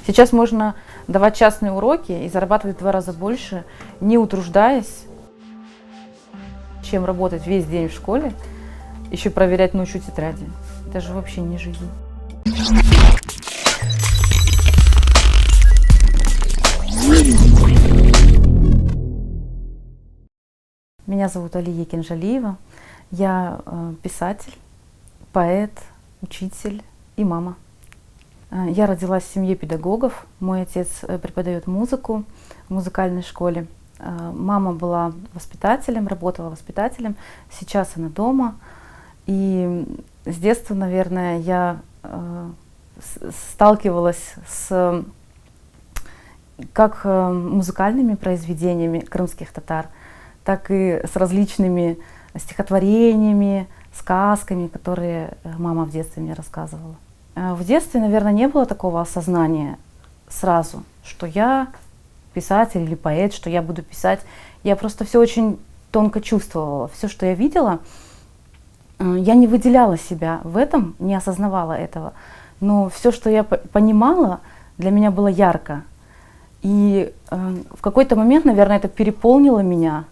Сейчас можно давать частные уроки и зарабатывать в 2 раза больше, не утруждаясь, чем работать весь день в школе, еще проверять ночью тетради. Это же вообще не жизнь. Меня зовут Алия Кинжалиева. Я писатель, поэт, учитель и мама. Я родилась в семье педагогов. Мой отец преподает музыку в музыкальной школе. Мама была воспитателем, работала воспитателем. Сейчас она дома. И с детства, наверное, я сталкивалась с как музыкальными произведениями крымских татар, так и с различными стихотворениями, сказками, которые мама в детстве мне рассказывала. В детстве, наверное, не было такого осознания сразу, что я писатель или поэт, что я буду писать. Я просто все очень тонко чувствовала. Все, что я видела, я не выделяла себя в этом, не осознавала этого. Но все, что я понимала, для меня было ярко. И в какой-то момент, наверное, это переполнило меня.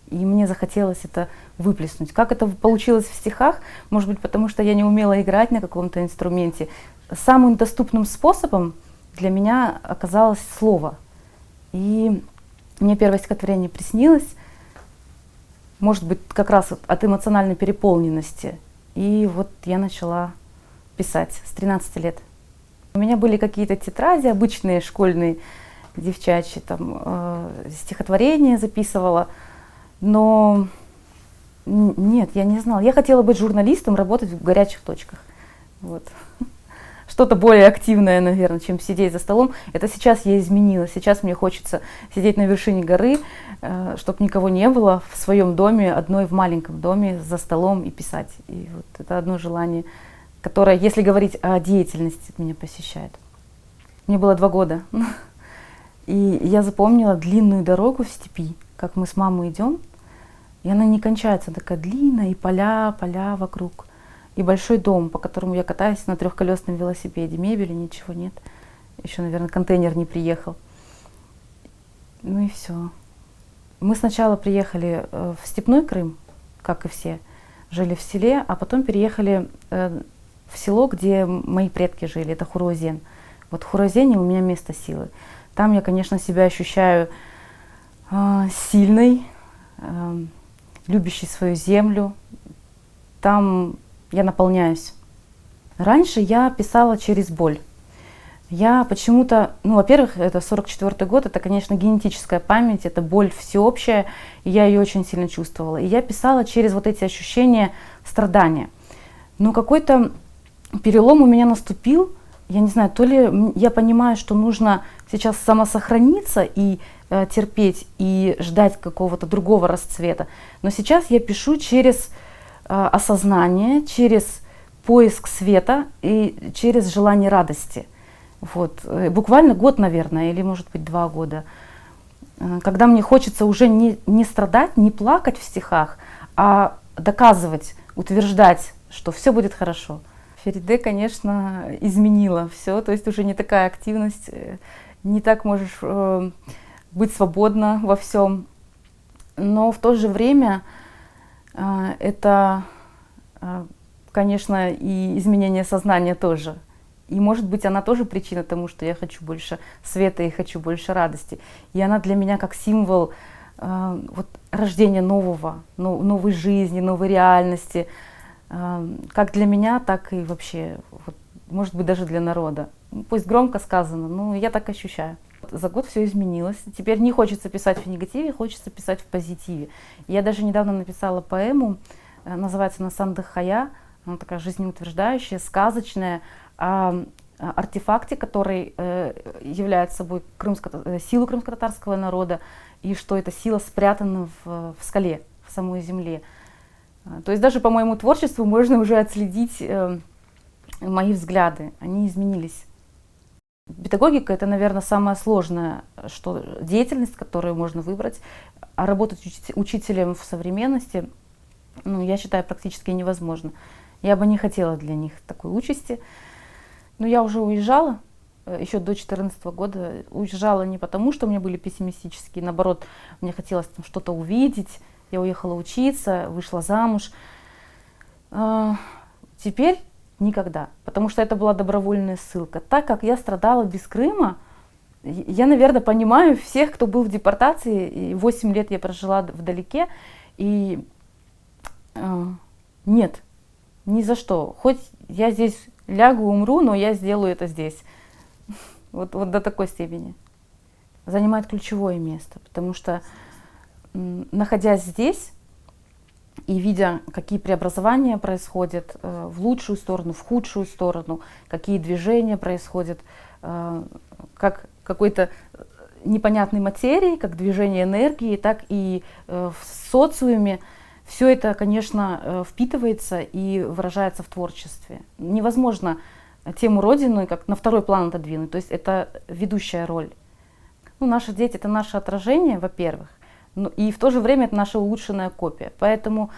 И мне захотелось это выплеснуть. Как это получилось в стихах? Может быть, потому что я не умела играть на каком-то инструменте. Самым доступным способом для меня оказалось слово. И мне первое стихотворение приснилось, может быть, как раз от эмоциональной переполненности. И вот я начала писать с 13 лет. У меня были какие-то тетради обычные, школьные, девчачьи, там, стихотворения записывала. Но нет, я не знала. Я хотела быть журналистом, работать в горячих точках. Вот. Что-то более активное, наверное, чем сидеть за столом. Это сейчас я изменила. Сейчас мне хочется сидеть на вершине горы, чтобы никого не было, в своем доме, одной в маленьком доме, за столом и писать. И вот это одно желание, которое, если говорить о деятельности, меня посещает. Мне было 2 года. И я запомнила длинную дорогу в степи, как мы с мамой идем. И она не кончается, такая длинная, и поля вокруг. И большой дом, по которому я катаюсь на 3-колесном велосипеде. Мебели, ничего нет. Еще, наверное, контейнер не приехал. Ну и все. Мы сначала приехали в степной Крым, как и все, жили в селе, а потом переехали в село, где мои предки жили, это Хураузен. Вот в Хураузене у меня место силы. Там я, конечно, себя ощущаю сильной, любящей свою землю. Там я наполняюсь. Раньше я писала через боль. Я почему-то, во-первых, это 44-й год, это, конечно, генетическая память, это боль всеобщая, и я ее очень сильно чувствовала. И я писала через вот эти ощущения страдания. Но какой-то перелом у меня наступил, я не знаю, то ли я понимаю, что нужно сейчас самосохраниться и терпеть, и ждать какого-то другого расцвета. Но сейчас я пишу через осознание, через поиск света и через желание радости. Вот. Буквально год, наверное, или может быть 2 года. Когда мне хочется уже не страдать, не плакать в стихах, а доказывать, утверждать, что все будет хорошо. Фериде, конечно, изменила все, то есть уже не такая активность, не так можешь быть свободна во всем. Но в то же время это, конечно, и изменение сознания тоже. И, может быть, она тоже причина тому, что я хочу больше света и хочу больше радости. И она для меня как символ вот, рождения нового, новой жизни, новой реальности. Как для меня, так и вообще, вот, может быть, даже для народа. Пусть громко сказано, но я так ощущаю. За год все изменилось. Теперь не хочется писать в негативе, хочется писать в позитиве. Я даже недавно написала поэму, называется «Насандых Хая». Она такая жизнеутверждающая, сказочная, о артефакте, который является собой силу крымско-татарского народа, и что эта сила спрятана в скале, в самой земле. То есть даже по моему творчеству можно уже отследить мои взгляды, они изменились. Педагогика — это, наверное, самая сложная деятельность, которую можно выбрать, а работать учителем в современности, я считаю, практически невозможно. Я бы не хотела для них такой участи. Но я уже уезжала еще до 2014 года. Уезжала не потому, что у меня были пессимистические, наоборот, мне хотелось там что-то увидеть. Я уехала учиться, вышла замуж. Теперь никогда, потому что это была добровольная ссылка. Так как я страдала без Крыма, я, наверное, понимаю всех, кто был в депортации. И 8 лет я прожила вдалеке. И нет, ни за что. Хоть я здесь лягу, умру, но я сделаю это здесь. Вот до такой степени. Занимает ключевое место, потому что, находясь здесь и видя, какие преобразования происходят в лучшую сторону, в худшую сторону, какие движения происходят, как какой-то непонятной материи, как движение энергии, так и в социуме, все это, конечно, впитывается и выражается в творчестве. Невозможно тему Родины как на второй план отодвинуть, то есть это ведущая роль. Ну, наши дети — это наше отражение, во-первых, и в то же время это наша улучшенная копия. Поэтому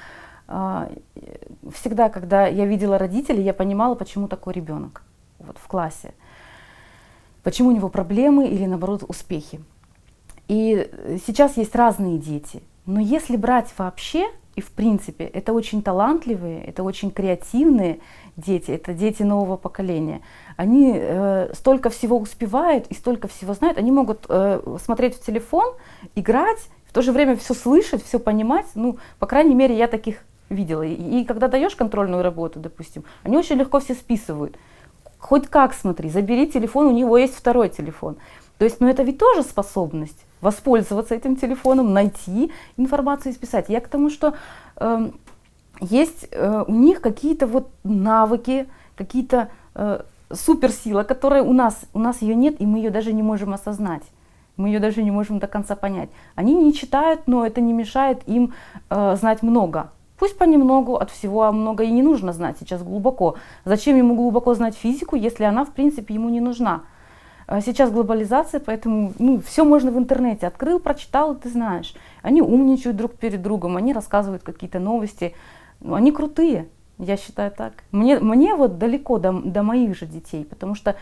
всегда, когда я видела родителей, я понимала, почему такой ребенок вот, в классе. Почему у него проблемы или, наоборот, успехи. И сейчас есть разные дети. Но если брать вообще, и в принципе, это очень талантливые, это очень креативные дети, это дети нового поколения. Они столько всего успевают и столько всего знают. Они могут смотреть в телефон, играть, в то же время все слышать, все понимать. Ну, по крайней мере, я таких видела. И когда даешь контрольную работу, допустим, они очень легко все списывают. Хоть как смотри, забери телефон, у него есть второй телефон. То есть, ну это ведь тоже способность воспользоваться этим телефоном, найти информацию и списать. Я к тому, что есть у них какие-то вот навыки, какие-то суперсила, которая у нас ее нет, и мы ее даже не можем осознать. Мы ее даже не можем до конца понять. Они не читают, но это не мешает им знать много. Пусть понемногу от всего, а много и не нужно знать сейчас глубоко. Зачем ему глубоко знать физику, если она, в принципе, ему не нужна? Сейчас глобализация, поэтому все можно в интернете. Открыл, прочитал, и ты знаешь. Они умничают друг перед другом, они рассказывают какие-то новости. Они крутые, я считаю так. Мне вот далеко до моих же детей, потому что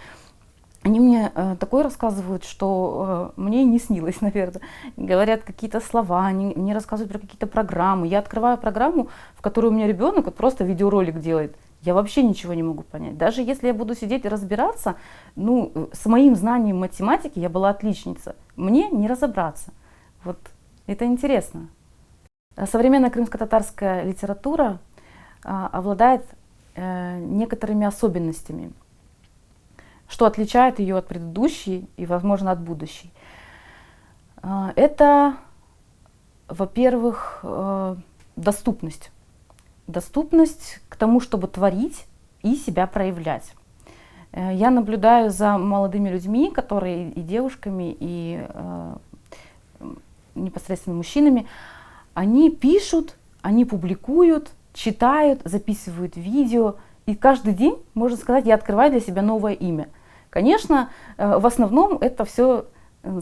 они мне такое рассказывают, что мне не снилось, наверное. Говорят какие-то слова, они мне рассказывают про какие-то программы. Я открываю программу, в которой у меня ребенок вот просто видеоролик делает. Я вообще ничего не могу понять. Даже если я буду сидеть и разбираться, с моим знанием математики я была отличница. Мне не разобраться. Вот это интересно. Современная крымско-татарская литература обладает некоторыми особенностями, что отличает ее от предыдущей и, возможно, от будущей. Это, во-первых, доступность. Доступность к тому, чтобы творить и себя проявлять. Я наблюдаю за молодыми людьми, которые и девушками, и непосредственно мужчинами. Они пишут, они публикуют, читают, записывают видео. И каждый день, можно сказать, я открываю для себя новое имя. Конечно, в основном это все,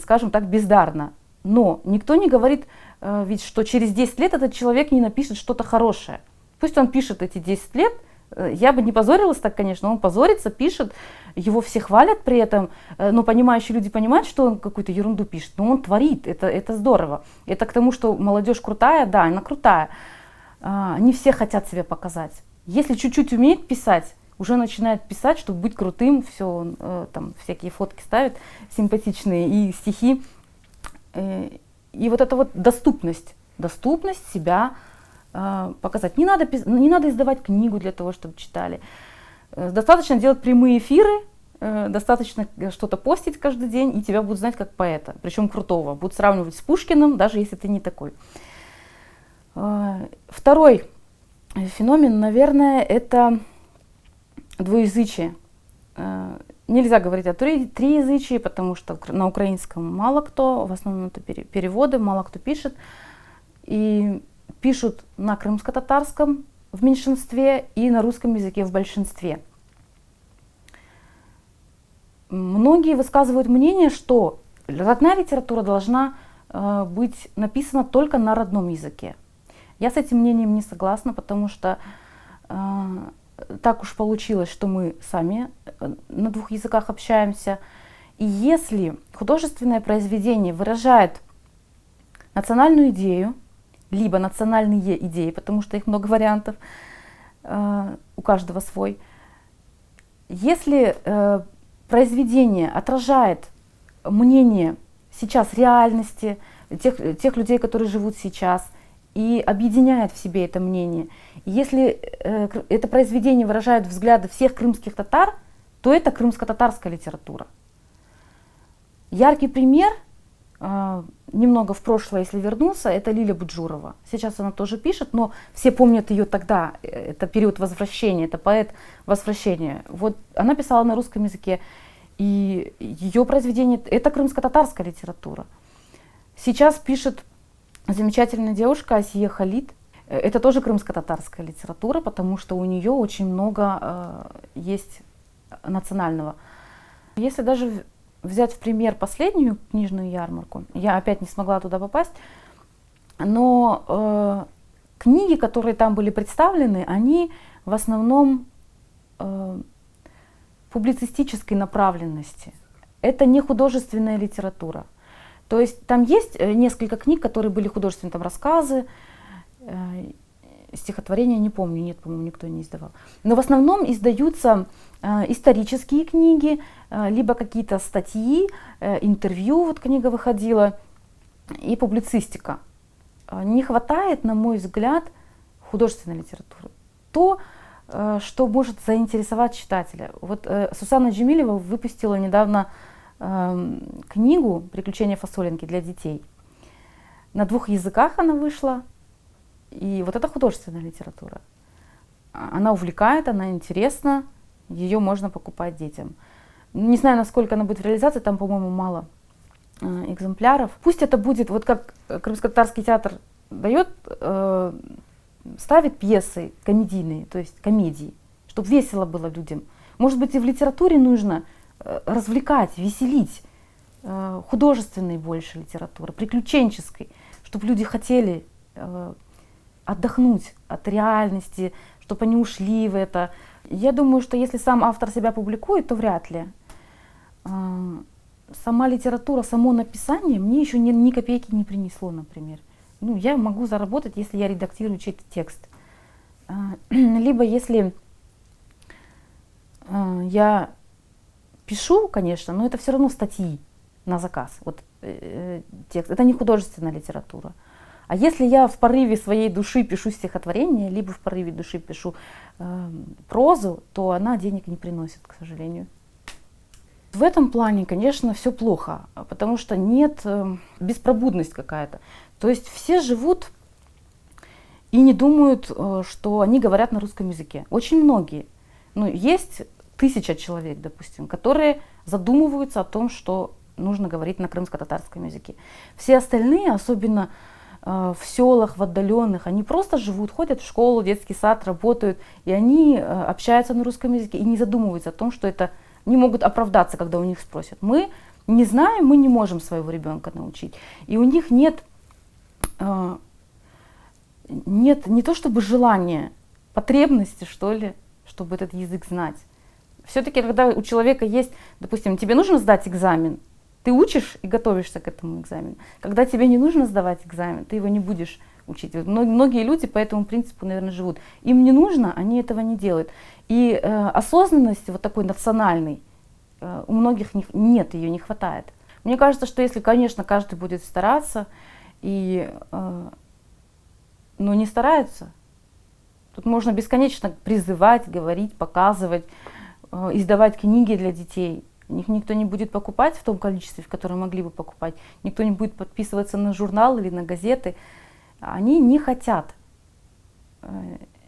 скажем так, бездарно. Но никто не говорит, ведь, что через 10 лет этот человек не напишет что-то хорошее. Пусть он пишет эти 10 лет, я бы не позорилась так, конечно, он позорится, пишет, его все хвалят при этом, но понимающие люди понимают, что он какую-то ерунду пишет, но он творит, это здорово. Это к тому, что молодежь крутая, да, она крутая, они все хотят себя показать. Если чуть-чуть умеет писать, уже начинает писать, чтобы быть крутым, все, там всякие фотки ставит симпатичные и стихи. И вот эта вот доступность себя показать. Не надо издавать книгу для того, чтобы читали. Достаточно делать прямые эфиры, достаточно что-то постить каждый день, и тебя будут знать как поэта, причем крутого. Будут сравнивать с Пушкиным, даже если ты не такой. Второй феномен, наверное, это двуязычие. Нельзя говорить о триязычии, потому что на украинском мало кто, в основном это переводы, мало кто пишет. И пишут на крымско-татарском в меньшинстве и на русском языке в большинстве. Многие высказывают мнение, что родная литература должна быть написана только на родном языке. Я с этим мнением не согласна, потому что так уж получилось, что мы сами на двух языках общаемся. И если художественное произведение выражает национальную идею, либо национальные идеи, потому что их много вариантов, у каждого свой. Если произведение отражает мнение сейчас реальности, тех людей, которые живут сейчас, и объединяет в себе это мнение, и если это произведение выражает взгляды всех крымских татар, то это крымско-татарская литература. Яркий пример, немного в прошлое, если вернуться, это Лиля Буджурова. Сейчас она тоже пишет, но все помнят ее тогда, это период возвращения, это поэт возвращения. Вот она писала на русском языке, и ее произведение — это крымско-татарская литература. Сейчас пишет замечательная девушка Асия Халид. Это тоже крымско-татарская литература, потому что у нее очень много есть национального. Если даже взять в пример последнюю книжную ярмарку, я опять не смогла туда попасть, но книги, которые там были представлены, они в основном публицистической направленности. Это не художественная литература. То есть там есть несколько книг, которые были художественные, там рассказы, стихотворения, не помню, нет, по-моему, никто не издавал. Но в основном издаются исторические книги, либо какие-то статьи, интервью, вот книга выходила, и публицистика. Не хватает, на мой взгляд, художественной литературы. То, что может заинтересовать читателя. Вот Сусанна Джемилева выпустила недавно книгу «Приключения фасолинки» для детей. На двух языках она вышла, и вот это художественная литература. Она увлекает, она интересна, ее можно покупать детям. Не знаю, насколько она будет в реализации, там, по-моему, мало экземпляров. Пусть это будет, вот как Крымско-татарский театр дает, ставит пьесы комедийные, то есть комедии, чтобы весело было людям. Может быть, и в литературе нужно развлекать, веселить, художественной больше литературы, приключенческой, чтобы люди хотели отдохнуть от реальности, чтобы они ушли в это. Я думаю, что если сам автор себя публикует, то вряд ли. Сама литература, само написание мне еще ни копейки не принесло, например. Ну, я могу заработать, если я редактирую чей-то текст. Либо если я пишу, конечно, но это все равно статьи на заказ. Вот, текст. Это не художественная литература. А если я в порыве своей души пишу стихотворение, либо в порыве души пишу прозу, то она денег не приносит, к сожалению. В этом плане, конечно, все плохо, потому что нет, беспробудность какая-то. То есть все живут и не думают, что они говорят на русском языке. Очень многие. Ну, есть 1000 человек, допустим, которые задумываются о том, что нужно говорить на крымско-татарском языке. Все остальные, особенно в селах, в отдаленных, они просто живут, ходят в школу, детский сад, работают, и они общаются на русском языке и не задумываются о том, что это не могут оправдаться, когда у них спросят. Мы не знаем, мы не можем своего ребенка научить. И у них нет не то чтобы желания, потребности, что ли, чтобы этот язык знать. Все-таки, когда у человека есть, допустим, тебе нужно сдать экзамен, ты учишь и готовишься к этому экзамену. Когда тебе не нужно сдавать экзамен, ты его не будешь учить. Многие люди по этому принципу, наверное, живут. Им не нужно, они этого не делают. И осознанности вот такой национальной у многих нет, ее не хватает. Мне кажется, что если, конечно, каждый будет стараться, но не стараются, тут можно бесконечно призывать, говорить, показывать, издавать книги для детей. Их никто не будет покупать в том количестве, в котором могли бы покупать. Никто не будет подписываться на журнал или на газеты. Они не хотят.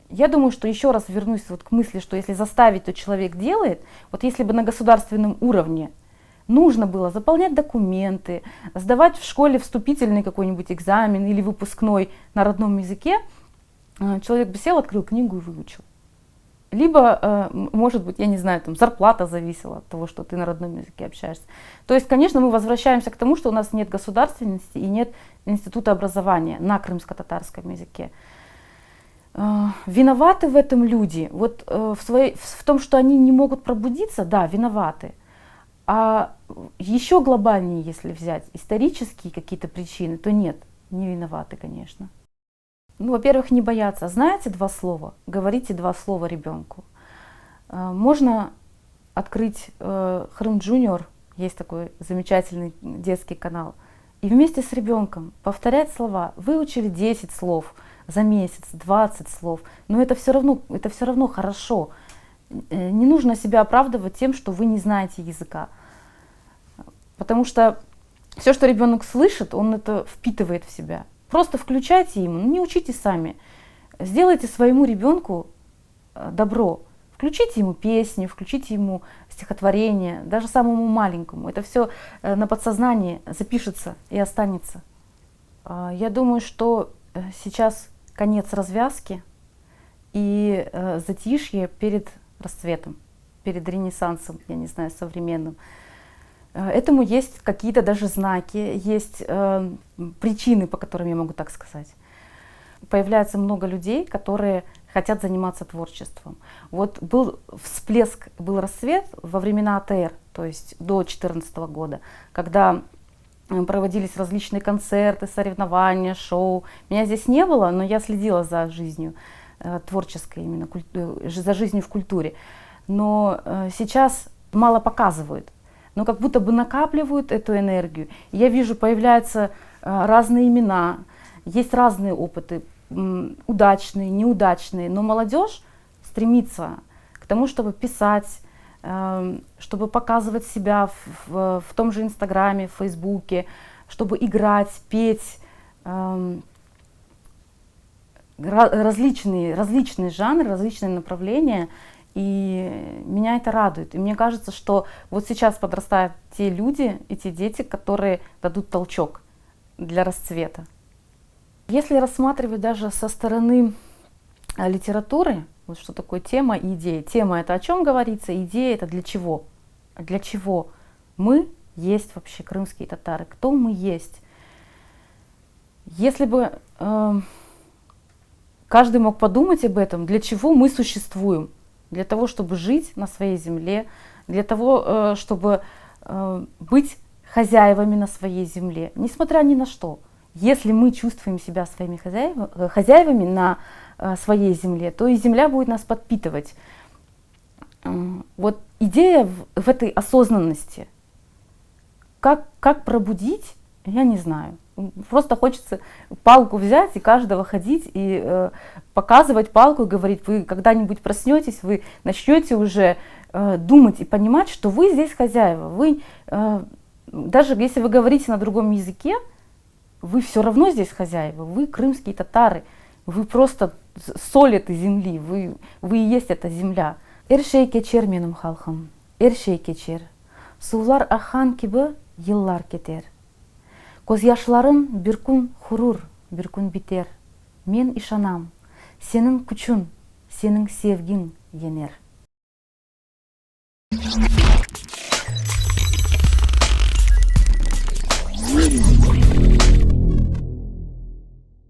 Я думаю, что еще раз вернусь вот к мысли, что если заставить, то человек делает. Вот если бы на государственном уровне нужно было заполнять документы, сдавать в школе вступительный какой-нибудь экзамен или выпускной на родном языке, человек бы сел, открыл книгу и выучил. Либо, может быть, я не знаю, там зарплата зависела от того, что ты на родном языке общаешься. То есть, конечно, мы возвращаемся к тому, что у нас нет государственности и нет института образования на крымско-татарском языке. Виноваты в этом люди, вот в том, что они не могут пробудиться, да, виноваты. А еще глобальнее, если взять исторические какие-то причины, то нет, не виноваты, конечно. Ну, во-первых, не бояться. Знаете два слова? Говорите два слова ребенку. Можно открыть Крым Джуниор, есть такой замечательный детский канал, и вместе с ребенком повторять слова. Выучили 10 слов за месяц, 20 слов, но это все равно хорошо. Не нужно себя оправдывать тем, что вы не знаете языка. Потому что все, что ребенок слышит, он это впитывает в себя. Просто включайте ему, не учите сами. Сделайте своему ребенку добро. Включите ему песни, включите ему стихотворение, даже самому маленькому. Это все на подсознании запишется и останется. Я думаю, что сейчас конец развязки и затишье перед расцветом, перед ренессансом, я не знаю, современным. Этому есть какие-то даже знаки, есть причины, по которым я могу так сказать. Появляется много людей, которые хотят заниматься творчеством. Вот был всплеск, был расцвет во времена АТР, то есть до 2014 года, когда проводились различные концерты, соревнования, шоу. Меня здесь не было, но я следила за жизнью творческой, именно за жизнью в культуре. Но сейчас мало показывают, но как будто бы накапливают эту энергию. Я вижу, появляются разные имена, есть разные опыты, удачные, неудачные, но молодежь стремится к тому, чтобы писать, чтобы показывать себя в том же Инстаграме, в Фейсбуке, чтобы играть, петь, различные жанры, различные направления, и меня это радует. И мне кажется, что вот сейчас подрастают те люди и те дети, которые дадут толчок для расцвета. Если рассматривать даже со стороны литературы, вот что такое тема и идея. Тема — это о чем говорится, идея — это для чего. Для чего мы есть вообще крымские татары, кто мы есть. Если бы каждый мог подумать об этом, для чего мы существуем. Для того, чтобы жить на своей земле, для того, чтобы быть хозяевами на своей земле, несмотря ни на что. Если мы чувствуем себя своими хозяевами на своей земле, то и земля будет нас подпитывать. Вот идея в этой осознанности. Как пробудить, я не знаю. Просто хочется палку взять и каждого ходить и показывать палку и говорить: вы когда-нибудь проснетесь, вы начнете уже думать и понимать, что вы здесь хозяева. Вы, даже если вы говорите на другом языке, вы все равно здесь хозяева. Вы крымские татары. Вы просто соль этой земли. Вы и есть эта земля. Эршей кечер менің халқым, эршей кечер. Сулар ахан кебі yıllar кетер. Көз яшьларым бір күн хурур, бір күн битер. Мен ишанам, сенің күчүн, сенің sevgin енер.